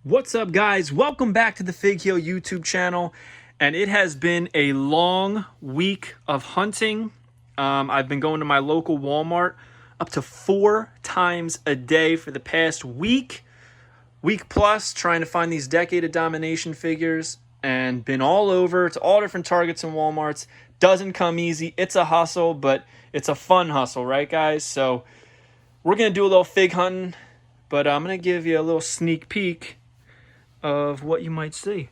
What's up, guys? Welcome back to the Fig Heel YouTube channel. And it has been a long week of hunting. I've been going to my local Walmart up to 4 times a day for the past week plus, trying to find these Decade of Domination figures, and been all over to all different Targets and Walmarts. Doesn't come easy. It's a hustle, but it's a fun hustle, right, guys? So we're going to do a little fig hunting, but I'm going to give you a little sneak peek of what you might see.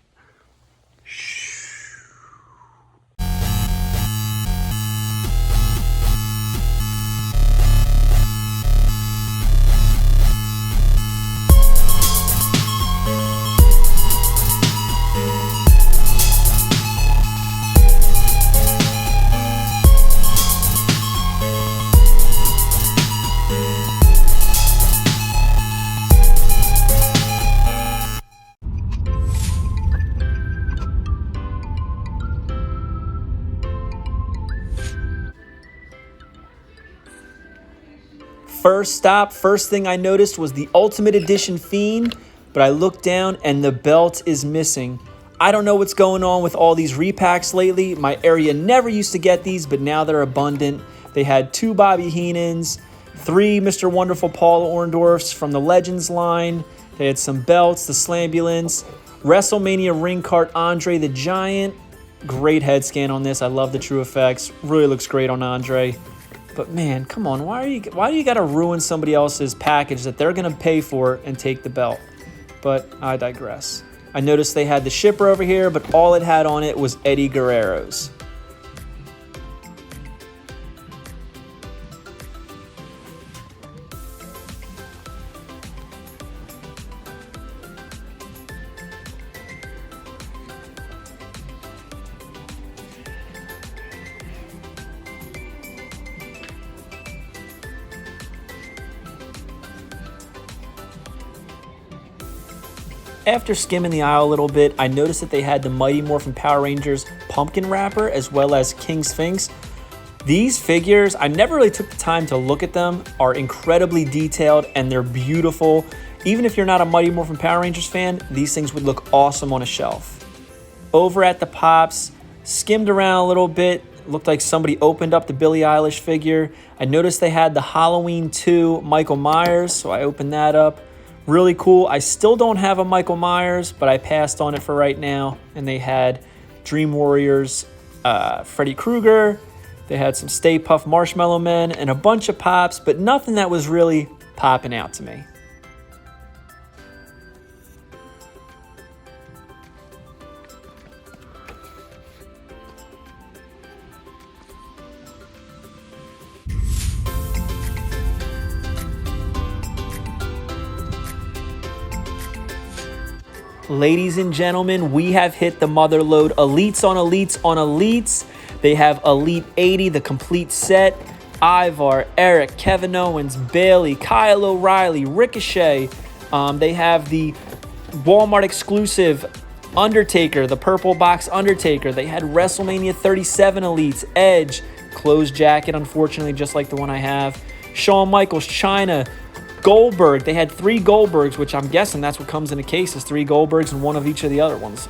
First thing I noticed was the Ultimate Edition Fiend, but I looked down and the belt is missing. I don't know what's going on with all these repacks lately. My area never used to get these, but now they're abundant. They had 2 Bobby Heenans, 3 Mr. Wonderful Paul Orndorffs from the Legends line. They had some belts, the Slambulance, Wrestlemania Ring Cart Andre the Giant. Great head scan on this. I love the true effects. Really looks great on Andre. But man, come on, why do you gotta ruin somebody else's package that they're gonna pay for and take the belt? But I digress. I noticed they had the shipper over here, but all it had on it was Eddie Guerrero's. After skimming the aisle a little bit, I noticed that they had the Mighty Morphin Power Rangers pumpkin wrapper as well as King Sphinx. These figures, I never really took the time to look at them, are incredibly detailed and they're beautiful. Even if you're not a Mighty Morphin Power Rangers fan, these things would look awesome on a shelf. Over at the Pops, skimmed around a little bit. Looked like somebody opened up the Billie Eilish figure. I noticed they had the Halloween 2 Michael Myers, so I opened that up. Really cool. I still don't have a Michael Myers, but I passed on it for right now. And they had Dream Warriors, Freddy Krueger. They had some Stay Puft Marshmallow Men and a bunch of Pops, but nothing that was really popping out to me. Ladies and gentlemen, we have hit the mother lode. Elites on Elites on Elites. They have Elite 80, the complete set. Ivar, Eric, Kevin Owens, Bailey, Kyle O'Reilly, Ricochet. They have the Walmart exclusive Undertaker, the purple box Undertaker. They had WrestleMania 37 Elites, Edge, closed jacket, unfortunately, just like the one I have. Shawn Michaels, Chyna, Goldberg. They had 3 Goldbergs, which I'm guessing that's what comes in a case, is 3 Goldbergs and 1 of each of the other ones.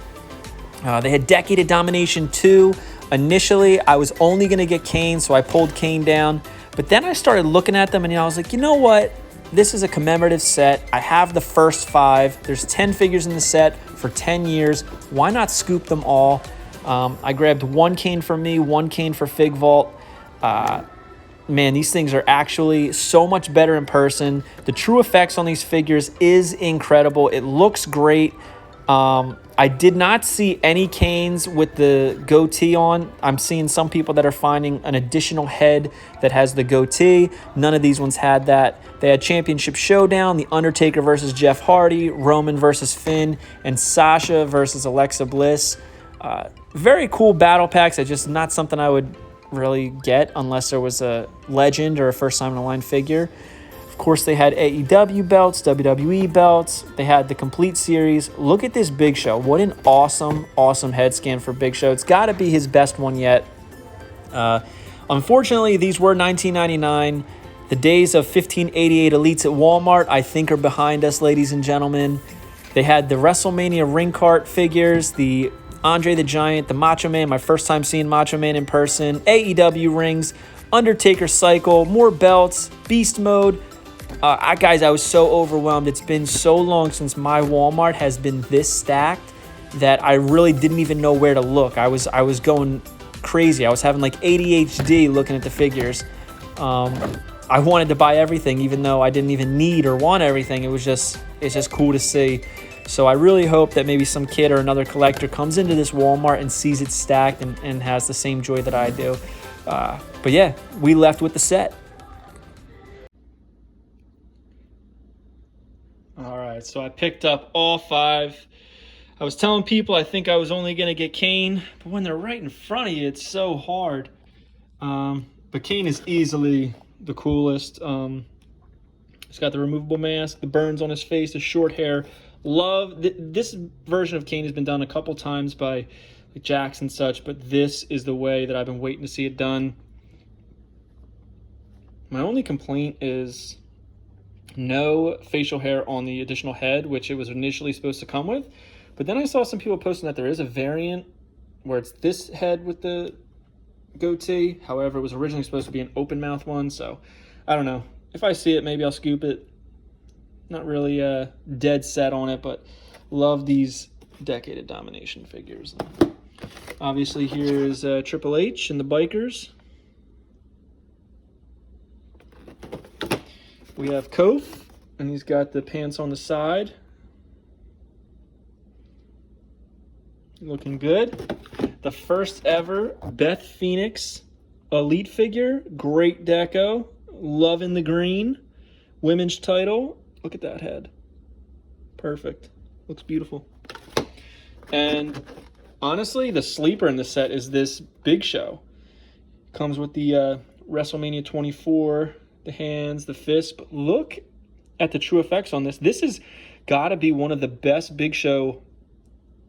They had Decade of Domination 2. Initially, I was only going to get Kane, so I pulled Kane down. But then I started looking at them, and I was like, you know what? This is a commemorative set. I have the first 5. There's 10 figures in the set for 10 years. Why not scoop them all? I grabbed 1 Kane for me, 1 Kane for Fig Vault. Man, these things are actually so much better in person. The true effects on these figures is incredible. It looks great. I did not see any Kanes with the goatee on. I'm seeing some people that are finding an additional head that has the goatee. None of these ones had that. They had Championship Showdown, The Undertaker versus Jeff Hardy, Roman versus Finn, and Sasha versus Alexa Bliss. Very cool battle packs. It's just not something I would really get unless there was a legend or a first time in the line figure. Of course, they had AEW belts, WWE belts. They had the complete series. Look at this Big Show. What an awesome head scan for Big Show. It's got to be his best one yet. Unfortunately, these were $19.99. The days of 1588 Elites at Walmart, I think, are behind us, ladies and gentlemen. They had the WrestleMania Ring Cart figures, the Andre the Giant, the Macho Man, my first time seeing Macho Man in person, AEW rings, Undertaker cycle, more belts, Beast Mode. Guys, I was so overwhelmed. It's been so long since my Walmart has been this stacked that I really didn't even know where to look. I was going crazy. I was having like ADHD looking at the figures. I wanted to buy everything, even though I didn't even need or want everything. It's just cool to see. So I really hope that maybe some kid or another collector comes into this Walmart and sees it stacked and has the same joy that I do. But yeah, we left with the set. All right, so I picked up all 5. I was telling people I think I was only going to get Kane, but when they're right in front of you, it's so hard. But Kane is easily the coolest. He's got the removable mask, the burns on his face, the short hair. Love this version of Kane has been done a couple times by like Jax and such, but this is the way that I've been waiting to see it done. My only complaint is no facial hair on the additional head, which it was initially supposed to come with. But then I saw some people posting that there is a variant where it's this head with the goatee. However, it was originally supposed to be an open mouth one, so I don't know. If I see it, maybe I'll scoop it. Not really dead set on it, but love these Decade of Domination figures. Obviously, here's Triple H and the Bikers. We have Kof, and he's got the pants on the side. Looking good. The first ever Beth Phoenix Elite figure. Great deco. Loving the green. Women's title. Look at that head. Perfect. Looks beautiful. And honestly, the sleeper in the set is this Big Show. Comes with the WrestleMania 24, the hands, the fists. But look at the true effects on this. This has got to be one of the best Big Show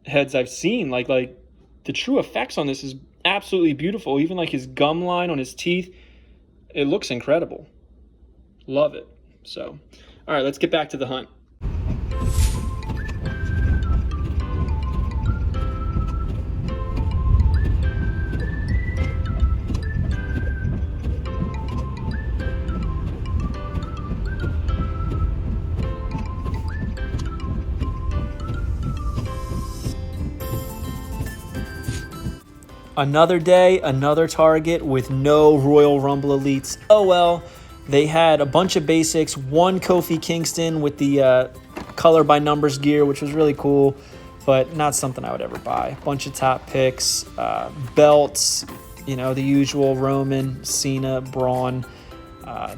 heads I've seen. Like the true effects on this is absolutely beautiful. Even like his gum line on his teeth. It looks incredible. Love it. So, all right, let's get back to the hunt. Another day, another Target with no Royal Rumble Elites. Oh well, they had a bunch of basics. One Kofi Kingston with the color by numbers gear, which was really cool, but not something I would ever buy. Bunch of top picks, belts, you know, the usual Roman, Cena, Braun.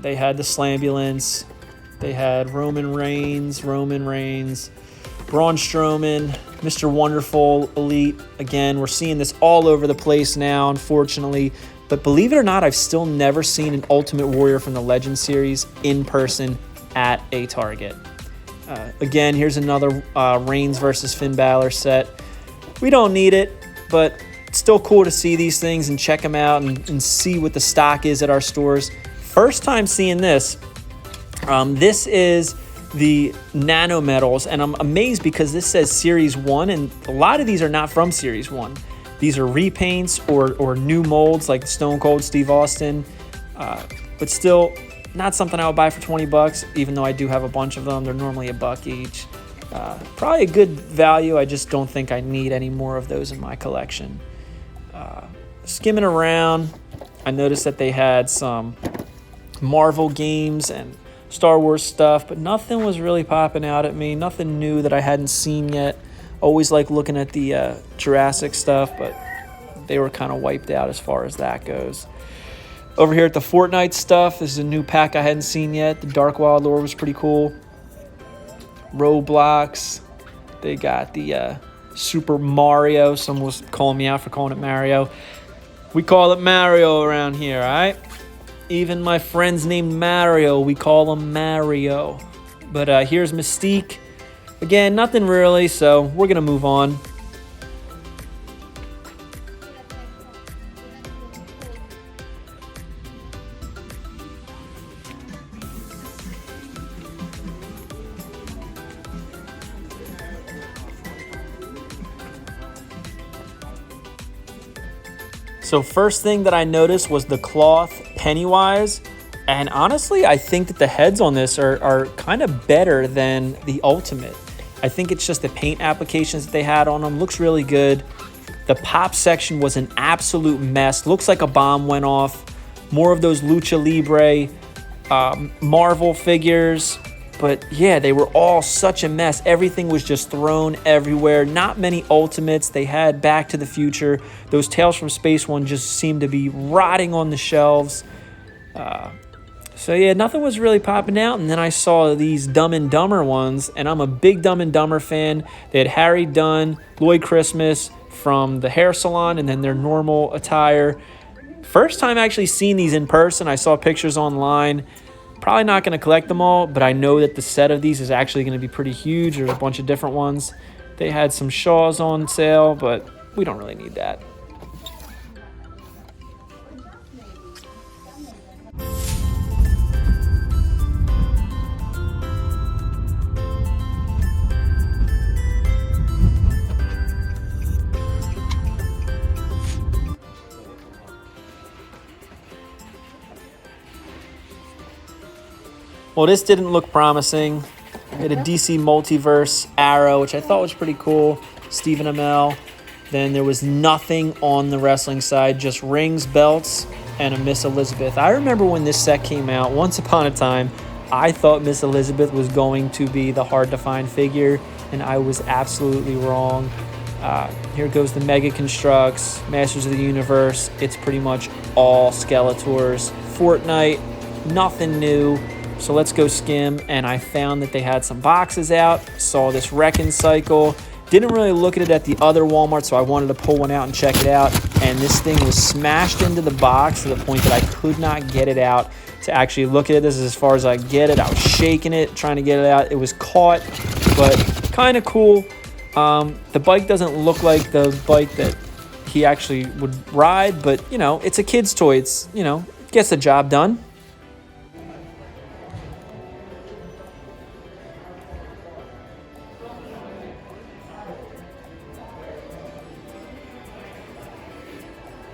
They had the Slambulance. They had Roman Reigns, Braun Strowman, Mr. Wonderful Elite. Again, we're seeing this all over the place now, unfortunately. But believe it or not, I've still never seen an Ultimate Warrior from the Legend series in person at a Target. Again, here's another Reigns versus Finn Balor set. We don't need it, but it's still cool to see these things and check them out and see what the stock is at our stores. First time seeing this. This is the nano metals, and I'm amazed because this says Series 1, and a lot of these are not from Series 1. These are repaints or new molds like Stone Cold Steve Austin, but still not something I would buy for $20, even though I do have a bunch of them. They're normally $1 each. Probably a good value. I just don't think I need any more of those in my collection. Skimming around, I noticed that they had some Marvel games and Star Wars stuff, but nothing was really popping out at me. Nothing new that I hadn't seen yet. Always like looking at the Jurassic stuff, but they were kind of wiped out as far as that goes. Over here at the Fortnite stuff, this is a new pack I hadn't seen yet. The Dark Wild Lore was pretty cool. Roblox. They got the Super Mario. Someone was calling me out for calling it Mario. We call it Mario around here, all right? Even my friends named Mario, we call him Mario. But here's Mystique. Again, nothing really, so we're going to move on. So first thing that I noticed was the cloth Pennywise. And honestly, I think that the heads on this are kind of better than the Ultimate. I think it's just the paint applications that they had on them. Looks really good. The pop section was an absolute mess. Looks like a bomb went off. More of those Lucha Libre Marvel figures. But yeah, they were all such a mess. Everything was just thrown everywhere. Not many Ultimates. They had Back to the Future. Those Tales from Space one just seemed to be rotting on the shelves. So yeah, nothing was really popping out. And then I saw these Dumb and Dumber ones, and I'm a big Dumb and Dumber fan. They had Harry Dunn, Lloyd Christmas from the hair salon, and then their normal attire. First time actually seeing these in person. I saw pictures online. Probably not going to collect them all, but I know that the set of these is actually going to be pretty huge. There's a bunch of different ones. They had some Shaws on sale, but we don't really need that. Well, this didn't look promising. We had a DC Multiverse Arrow, which I thought was pretty cool. Stephen Amell. Then there was nothing on the wrestling side, just rings, belts, and a Miss Elizabeth. I remember when this set came out, once upon a time, I thought Miss Elizabeth was going to be the hard-to-find figure, and I was absolutely wrong. Here goes the Mega Constructs, Masters of the Universe. It's pretty much all Skeletors. Fortnite, nothing new. So let's go skim, and I found that they had some boxes out. Saw this Wrecking Cycle. Didn't really look at it at the other Walmart, so I wanted to pull one out and check it out. And this thing was smashed into the box to the point that I could not get it out to actually look at it. This is as far as I get it. I was shaking it, trying to get it out. It was caught, but kind of cool. The bike doesn't look like the bike that he actually would ride, but, you know, it's a kid's toy. It's, you know, gets the job done.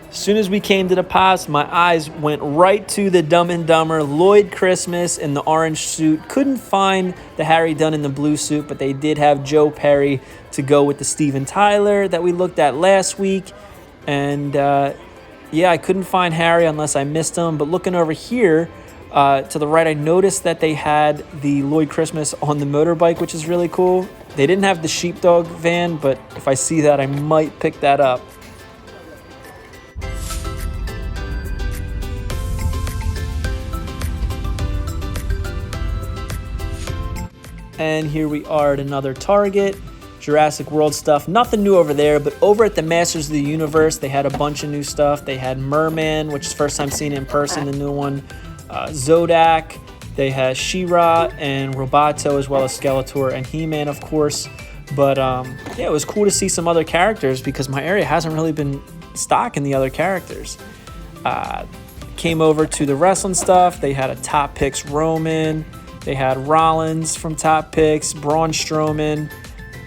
As soon as we came to the pops, my eyes went right to the Dumb and Dumber Lloyd Christmas in the orange suit. Couldn't find the Harry Dunn in the blue suit, but they did have Joe Perry to go with the Steven Tyler that we looked at last week. And yeah, I couldn't find Harry unless I missed him. But looking over here to the right, I noticed that they had the Lloyd Christmas on the motorbike, which is really cool. They didn't have the sheepdog van, but if I see that, I might pick that up. And here we are at another Target. Jurassic World stuff. Nothing new over there, but over at the Masters of the Universe, they had a bunch of new stuff. They had Merman, which is the first time seeing it in person, the new one. Zodak. They had She-Ra and Roboto, as well as Skeletor and He-Man, of course. But yeah, it was cool to see some other characters because my area hasn't really been stocking the other characters. Came over to the wrestling stuff. They had a Top Picks Roman. They had Rollins from Top Picks, Braun Strowman.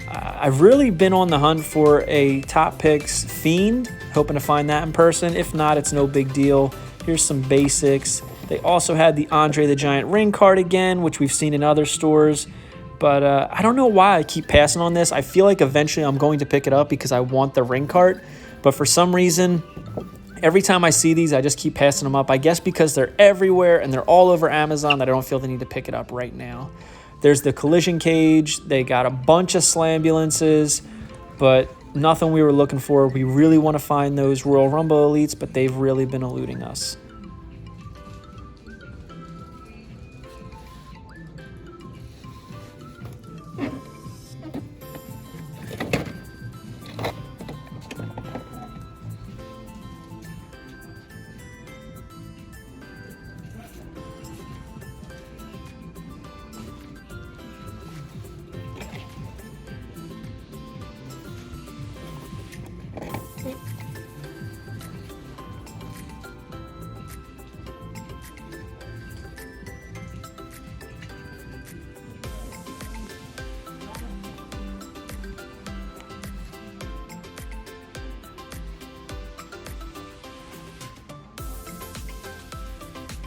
I've really been on the hunt for a Top Picks Fiend, hoping to find that in person. If not, it's no big deal. Here's some basics. They also had the Andre the Giant Ring Cart again, which we've seen in other stores. But I don't know why I keep passing on this. I feel like eventually I'm going to pick it up because I want the ring cart. But for some reason, every time I see these, I just keep passing them up. I guess because they're everywhere and they're all over Amazon that I don't feel the need to pick it up right now. There's the collision cage. They got a bunch of slambulances, but nothing we were looking for. We really want to find those Royal Rumble Elites, but they've really been eluding us.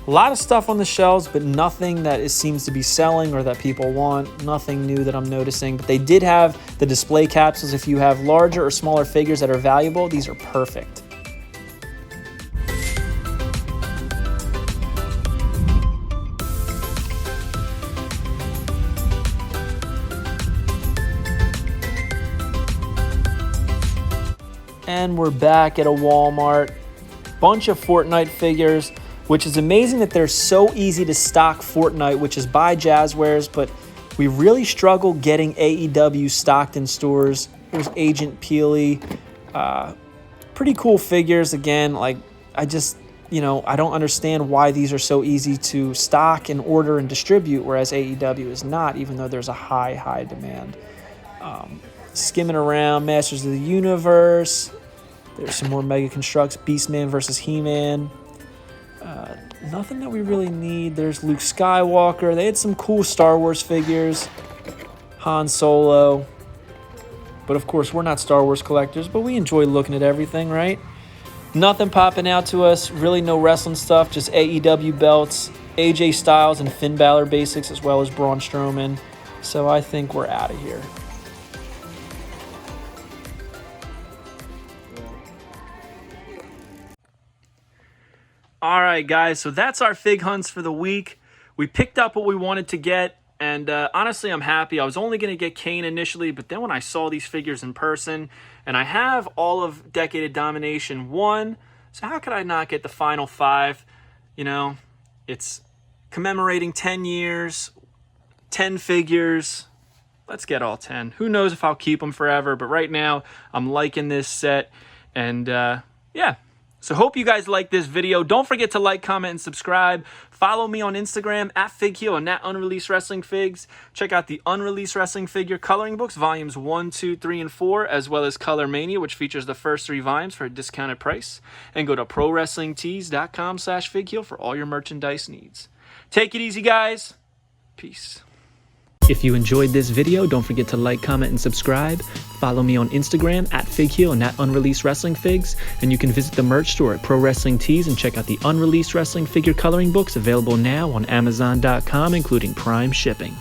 A lot of stuff on the shelves, but nothing that seems to be selling or that people want. Nothing new that I'm noticing. But they did have the display capsules. If you have larger or smaller figures that are valuable, these are perfect. And we're back at a Walmart. Bunch of Fortnite figures, which is amazing that they're so easy to stock Fortnite, which is by Jazzwares, but we really struggle getting AEW stocked in stores. There's Agent Peely. Pretty cool figures. Again, like, I just, I don't understand why these are so easy to stock and order and distribute, whereas AEW is not, even though there's a high demand. Skimming around, Masters of the Universe. There's some more Mega Constructs, Beastman versus He-Man. Nothing that we really need. There's Luke Skywalker. They had some cool Star Wars figures. Han Solo. But of course, we're not Star Wars collectors, but we enjoy looking at everything, right? Nothing popping out to us. Really no wrestling stuff, just AEW belts, AJ Styles and Finn Balor basics, as well as Braun Strowman. So I think we're out of here. All right, guys, so that's our fig hunts for the week. We picked up what we wanted to get, and honestly, I'm happy. I was only going to get Kane initially, but then when I saw these figures in person, and I have all of Decade of Domination 1, so how could I not get the final 5? It's commemorating 10 years, 10 figures. Let's get all 10. Who knows if I'll keep them forever, but right now, I'm liking this set, and yeah. So hope you guys like this video. Don't forget to like, comment, and subscribe. Follow me on Instagram at FigHeel and at Unreleased Wrestling Figs. Check out the Unreleased Wrestling Figure Coloring Books, volumes 1, 2, 3, and 4, as well as Color Mania, which features the first 3 volumes for a discounted price. And go to ProWrestlingTees.com/FigHeel for all your merchandise needs. Take it easy, guys. Peace. If you enjoyed this video, don't forget to like, comment, and subscribe. Follow me on Instagram at FigHeel and at Unreleased Wrestling Figs. And you can visit the merch store at Pro Wrestling Tees and check out the Unreleased Wrestling Figure Coloring Books available now on Amazon.com, including Prime shipping.